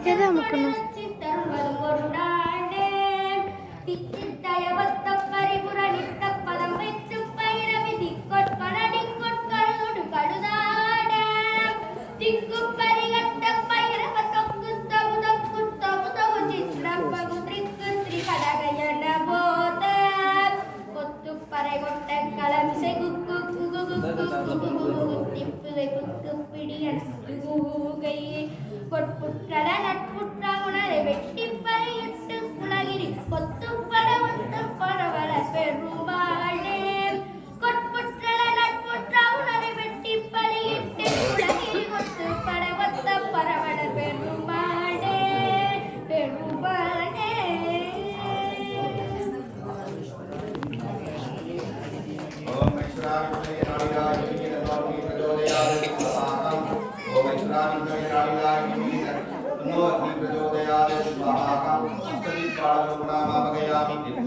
எதை அமுக்கணும்? கொட்புற்றட நட்புற்ற உணரை வெட்டி பறையிட்டு உலகிரி கொத்துப்பட ஒட்டுப்பட வர பெருவாழே கொட்புற்றட நட்புற்ற உணரை வெட்டி பறையிட்டு உலகிரி கொத்துப்பட ஒத்த பரவட பெருமாளே பெருமாளே. प्रचोदयात् स्वाहा